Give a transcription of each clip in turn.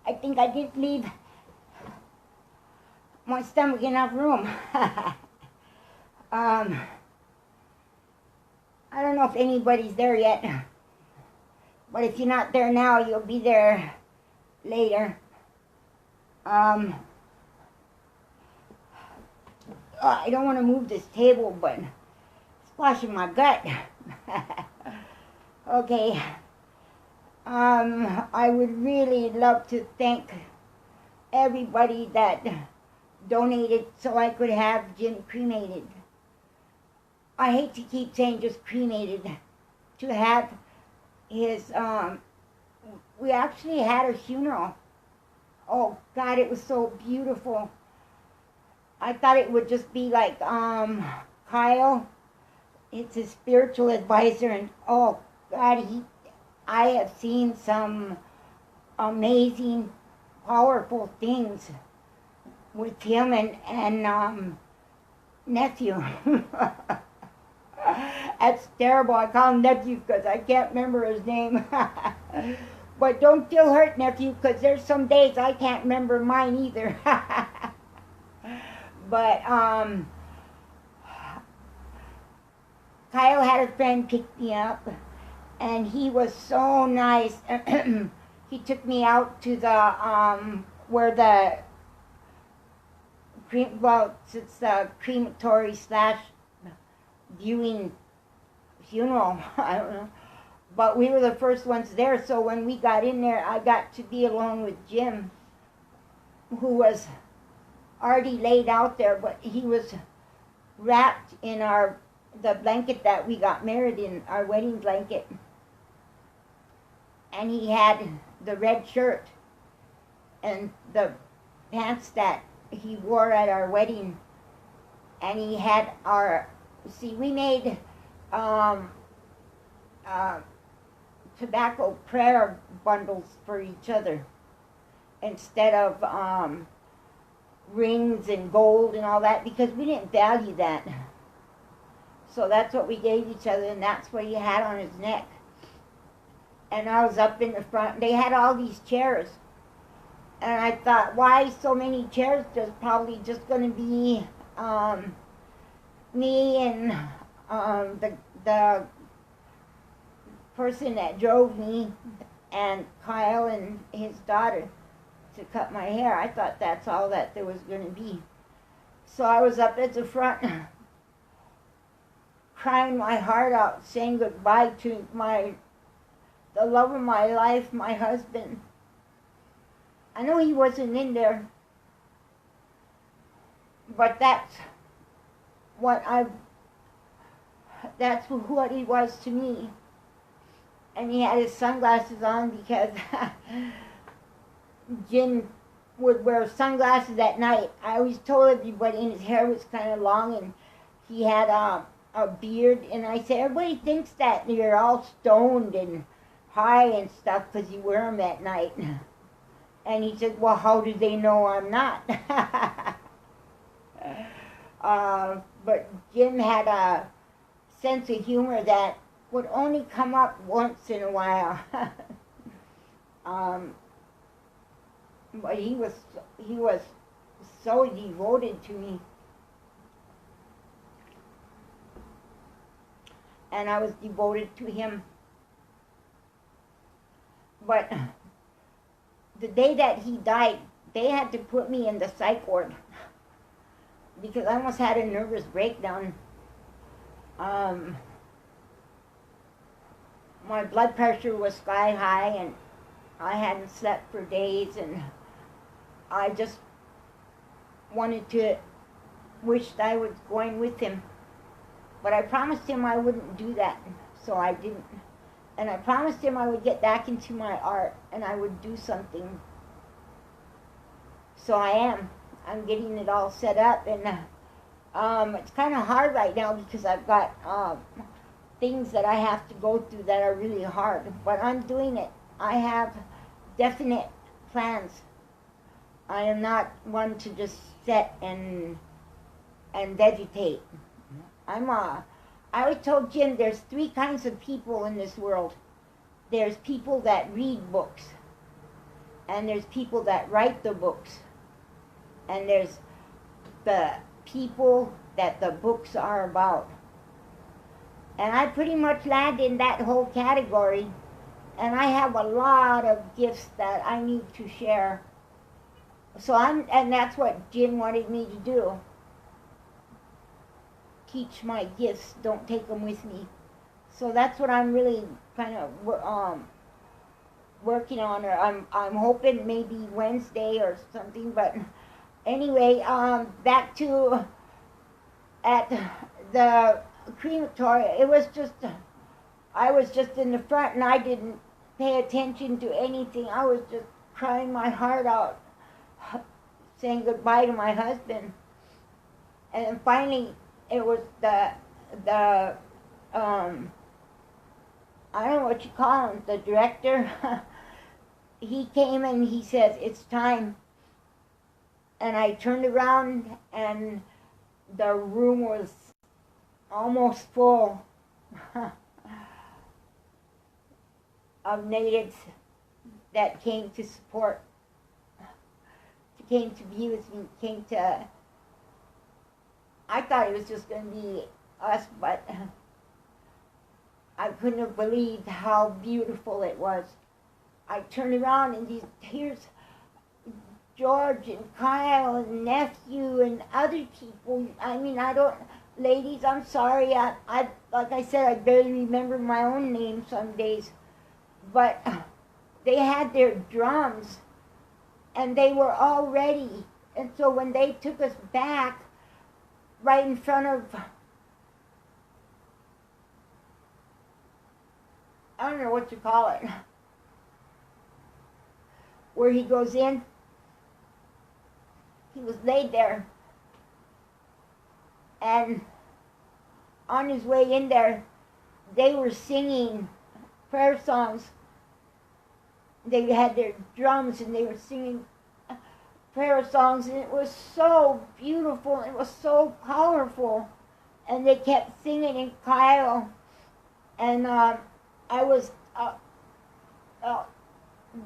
I think I did leave my stomach enough room. I don't know if anybody's there yet, but if you're not there now, you'll be there later. I don't want to move this table, but it's splashing my gut. Okay. I would really love to thank everybody that donated so I could have Jim cremated. I hate to keep saying just cremated. To have his, we actually had a funeral. Oh God, it was so beautiful. I thought it would just be like Kyle, it's his spiritual advisor, and oh God, I have seen some amazing, powerful things with him and nephew. That's terrible. I call him nephew because I can't remember his name. But don't feel hurt, nephew, because there's some days I can't remember mine either. But Kyle had a friend pick me up, and he was so nice. He took me out to the where the it's the crematory / viewing funeral. I don't know, but we were the first ones there. So when we got in there, I got to be alone with Jim, who was already laid out there, but he was wrapped in the blanket that we got married in, our wedding blanket. And he had the red shirt and the pants that he wore at our wedding. And he had we made tobacco prayer bundles for each other instead of rings and gold and all that, because we didn't value that. So that's what we gave each other, and that's what he had on his neck. And I was up in the front. They had all these chairs, and I thought, why so many chairs? There's probably just going to be me and the person that drove me and Kyle and his daughter to cut my hair. I thought that's all that there was going to be. So I was up at the front crying my heart out, saying goodbye to the love of my life, my husband. I know he wasn't in there, but that's what he was to me. And he had his sunglasses on because Jim would wear sunglasses at night. I always told everybody, and his hair was kind of long, and he had a beard. And I said, everybody thinks that you're all stoned and high and stuff because you wear them at night. And he said, well, how do they know I'm not? But Jim had a sense of humor that would only come up once in a while. But he was so devoted to me. And I was devoted to him. But the day that he died, they had to put me in the psych ward because I almost had a nervous breakdown. My blood pressure was sky high, and I hadn't slept for days, and I just wanted to wish that I was going with him. But I promised him I wouldn't do that, so I didn't. And I promised him I would get back into my art, and I would do something. So I am. I'm getting it all set up, and it's kind of hard right now because I've got things that I have to go through that are really hard, but I'm doing it. I have definite plans. I am not one to just sit and vegetate. I always told Jim there's 3 kinds of people in this world. There's people that read books, and there's people that write the books, and there's the people that the books are about. And I pretty much land in that whole category, and I have a lot of gifts that I need to share. So and that's what Jim wanted me to do. Teach my gifts, don't take them with me. So that's what I'm really kind of working on, or I'm hoping maybe Wednesday or something. But anyway, back to at the crematory. I was just in the front, and I didn't pay attention to anything. I was just crying my heart out, saying goodbye to my husband. And finally, it was the I don't know what you call him, the director. He came and he says, "It's time." And I turned around, and the room was almost full of natives that came to support, came to be with me, came to... I thought it was just going to be us, but I couldn't have believed how beautiful it was. I turned around, and here's George and Kyle and nephew and other people. I mean, ladies, I'm sorry. I like I said, I barely remember my own name some days. But they had their drums, and they were all ready. And so when they took us back, right in front of, I don't know what you call it, where he goes in, he was laid there, and on his way in there, they were singing prayer songs. They had their drums, and they were singing prayer songs, and it was so beautiful, it was so powerful, and they kept singing in Kyle, and I was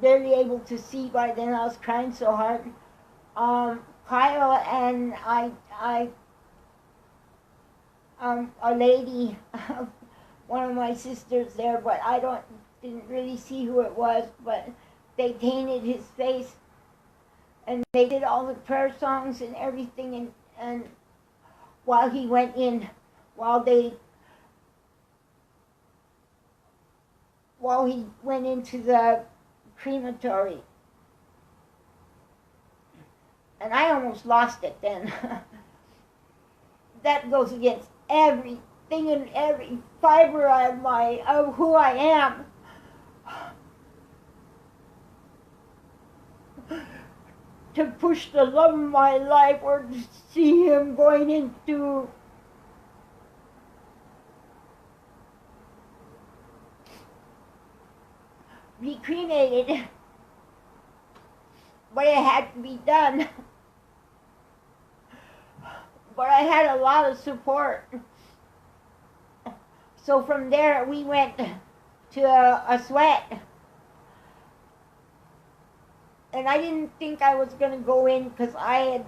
barely able to see by then. I was crying so hard. Kyle and a lady, one of my sisters there, but I didn't really see who it was, but they painted his face, and they did all the prayer songs and everything, and while he went in, while he went into the crematory. And I almost lost it then. That goes against everything and every fiber of who I am. To push the love of my life, or to see him going into be cremated. But it had to be done. But I had a lot of support. So from there we went to a sweat. And I didn't think I was going to go in, because I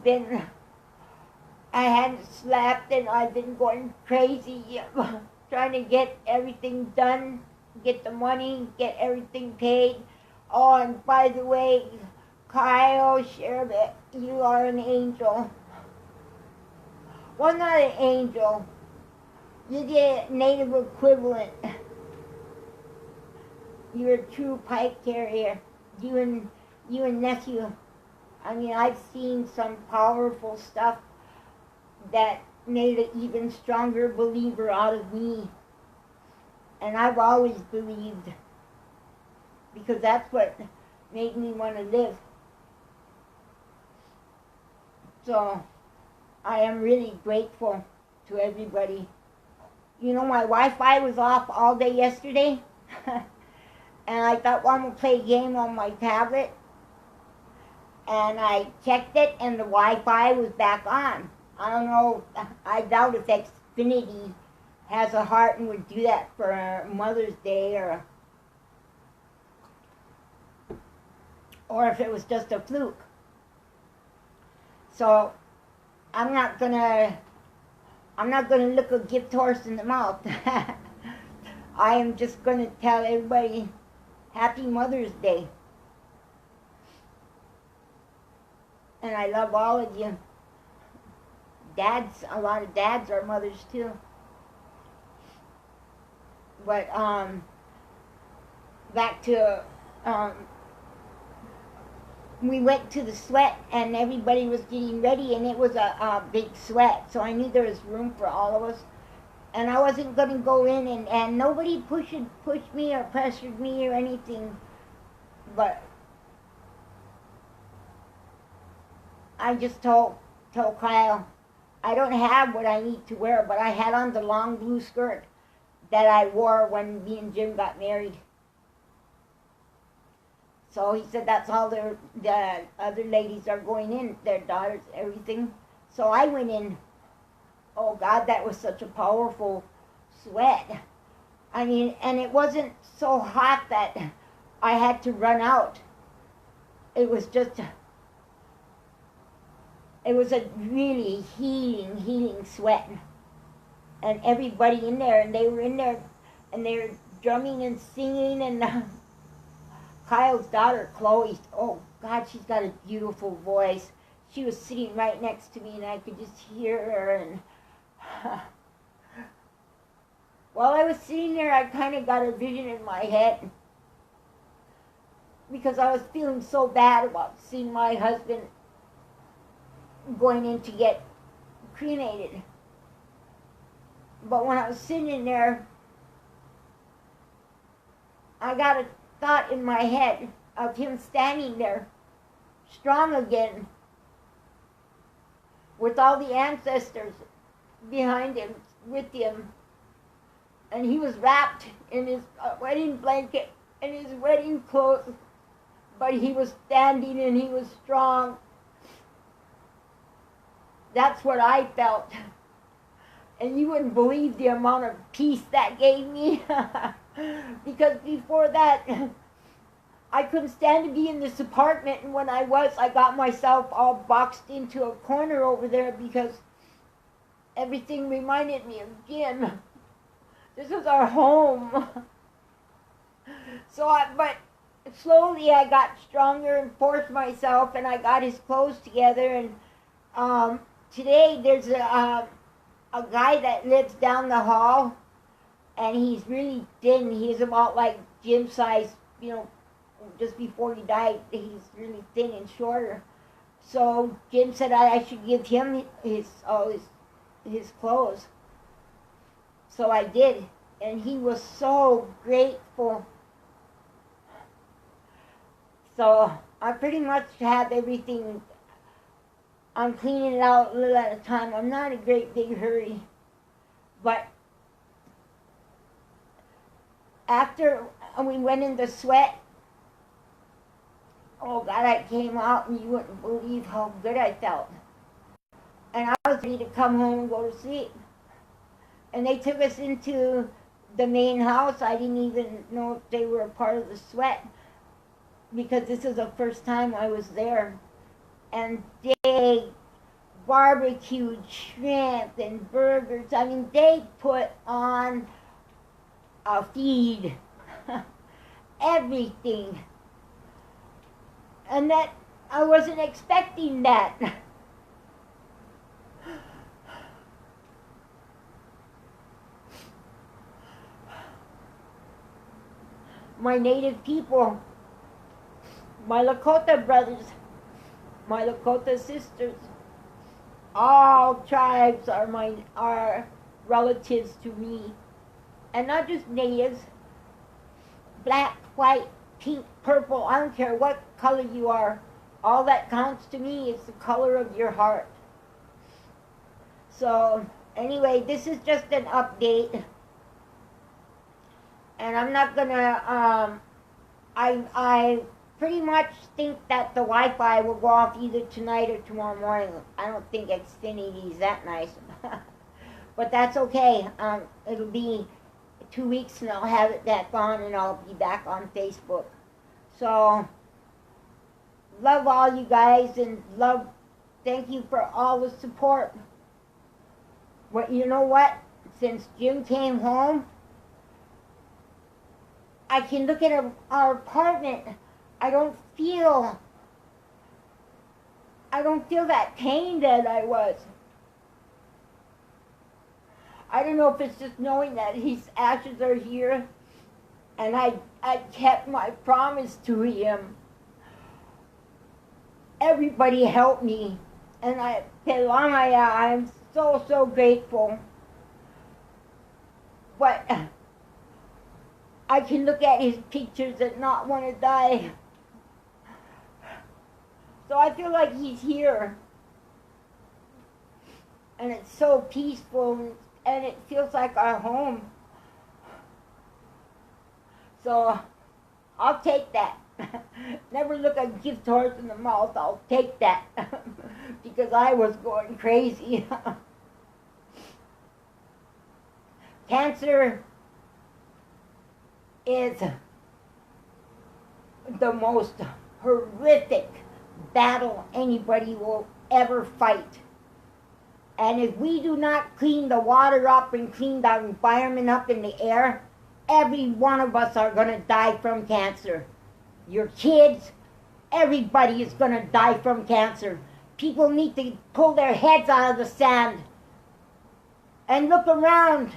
hadn't slept, and I'd been going crazy trying to get everything done, get the money, get everything paid. Oh, and by the way, Kyle, Sherbet, you are an angel. Well, not an angel. You get a native equivalent. You're a true pipe carrier. You and nephew. I mean, I've seen some powerful stuff that made an even stronger believer out of me. And I've always believed, because that's what made me want to live. So I am really grateful to everybody. You know, my Wi-Fi was off all day yesterday. And I thought, well, I'm going to play a game on my tablet. And I checked it, and the Wi-Fi was back on. I don't know, I doubt if Xfinity has a heart and would do that for Mother's Day, or if it was just a fluke. So I'm not gonna look a gift horse in the mouth. I am just gonna tell everybody Happy Mother's Day. And I love all of you. Dads, a lot of dads are mothers too. But back to we went to the sweat, and everybody was getting ready, and it was a big sweat, so I knew there was room for all of us. And I wasn't going to go in, and nobody pushed me or pressured me or anything, but I just told Kyle, I don't have what I need to wear, but I had on the long blue skirt that I wore when me and Jim got married. So he said that's all the other ladies are going in, their daughters, everything. So I went in. Oh God, that was such a powerful sweat. I mean, and it wasn't so hot that I had to run out. It was just, it was a really healing sweat. And everybody in there, and they were in there, and they were drumming and singing, and Kyle's daughter, Chloe, oh God, she's got a beautiful voice. She was sitting right next to me, and I could just hear her, and while I was sitting there, I kind of got a vision in my head, because I was feeling so bad about seeing my husband going in to get cremated. But when I was sitting in there, I got a thought in my head of him standing there, strong again, with all the ancestors behind him, with him. And he was wrapped in his wedding blanket and his wedding clothes, but he was standing and he was strong. That's what I felt. And you wouldn't believe the amount of peace that gave me. Because before that, I couldn't stand to be in this apartment, and when I got myself all boxed into a corner over there because everything reminded me of Jim. This was our home. But slowly I got stronger and forced myself, and I got his clothes together, and today there's a guy that lives down the hall, and he's really thin. He's about like Jim's size, you know, just before he died. He's really thin and shorter. So Jim said I should give him his clothes. So I did, and he was so grateful. So I pretty much have everything. I'm cleaning it out a little at a time. I'm not in a great big hurry. But after we went in the sweat, oh God, I came out and you wouldn't believe how good I felt. And I was ready to come home and go to sleep. And they took us into the main house. I didn't even know if they were a part of the sweat, because this is the first time I was there. And they barbecued shrimp and burgers. I mean, they put on a feed. Everything. And that, I wasn't expecting that. My native people, my Lakota brothers, my Lakota sisters, all tribes are relatives to me. And not just natives, black, white, pink, purple, I don't care what color you are. All that counts to me is the color of your heart. So anyway, this is just an update. And I'm not gonna, I pretty much think that the Wi-Fi will go off either tonight or tomorrow morning. I don't think Xfinity is that nice. But that's okay. It'll be 2 weeks and I'll have it back on and I'll be back on Facebook. So, love all you guys and thank you for all the support. But you know what? Since Jim came home, I can look at our apartment. I don't feel that pain that I was. I don't know if it's just knowing that his ashes are here and I kept my promise to him. Everybody helped me and I'm so grateful. But I can look at his pictures and not want to die. So I feel like he's here. And it's so peaceful and it feels like our home. So I'll take that. Never look a gift horse in the mouth. I'll take that. Because I was going crazy. Cancer is the most horrific battle anybody will ever fight. And if we do not clean the water up and clean the environment up in the air, every one of us are going to die from cancer. Your kids, everybody is going to die from cancer. People need to pull their heads out of the sand and look around.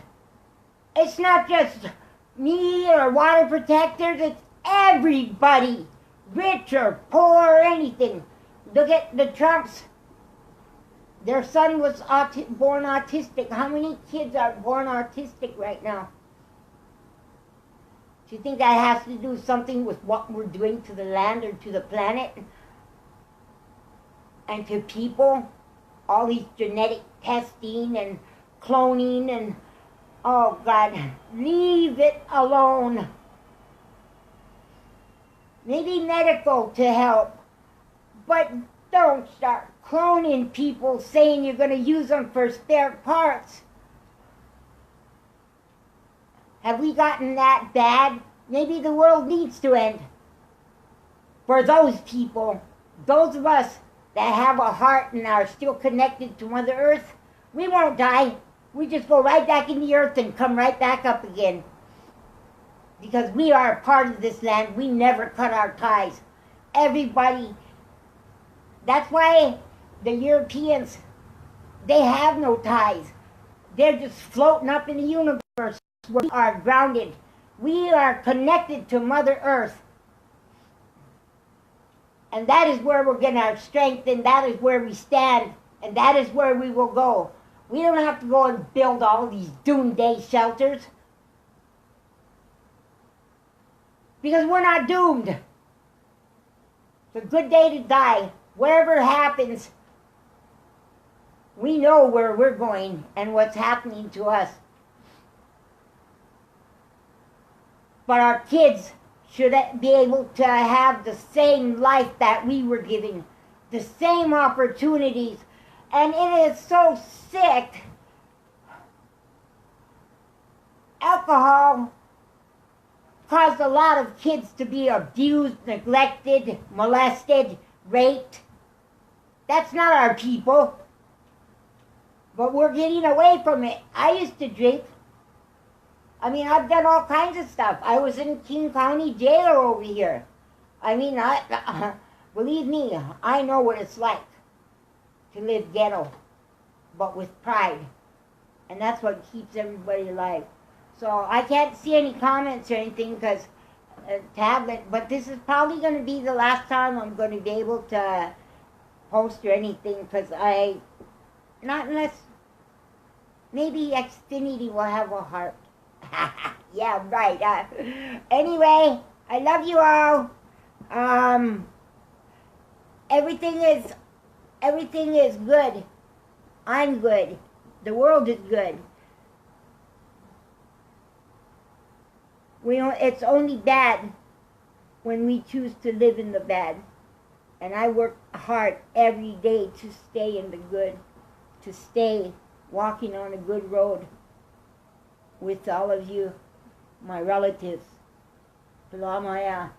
It's not just me or water protectors, it's everybody, rich or poor or anything. Look at the Trumps. Their son was born autistic. How many kids are born autistic right now? Do you think that has to do something with what we're doing to the land or to the planet? And to people? All these genetic testing and cloning and oh God, leave it alone. Maybe medical to help, but don't start cloning people saying you're going to use them for spare parts. Have we gotten that bad? Maybe the world needs to end. For those people, those of us that have a heart and are still connected to Mother Earth, we won't die. We just go right back in the earth and come right back up again. Because we are a part of this land. We never cut our ties. Everybody. That's why the Europeans, they have no ties. They're just floating up in the universe. We are grounded. We are connected to Mother Earth. And that is where we're getting our strength, and that is where we stand, and that is where we will go. We don't have to go and build all these doomsday shelters. Because we're not doomed. It's a good day to die. Whatever happens, we know where we're going and what's happening to us. But our kids should be able to have the same life that we were given, the same opportunities. And it is so sick. Alcohol caused a lot of kids to be abused, neglected, molested, raped. That's not our people. But we're getting away from it. I used to drink. I mean, I've done all kinds of stuff. I was in King County Jail over here. I mean, believe me, I know what it's like to live ghetto, but with pride. And that's what keeps everybody alive. So I can't see any comments or anything because tablet, but this is probably going to be the last time I'm going to be able to post or anything because not unless, maybe Xfinity will have a heart. Yeah, right. Anyway, I love you all. Everything is good. I'm good. The world is good. It's only bad when we choose to live in the bad. And I work hard every day to stay in the good, to stay walking on a good road with all of you, my relatives. Pila maya,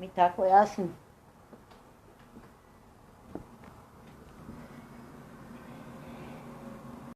mitakoyasin.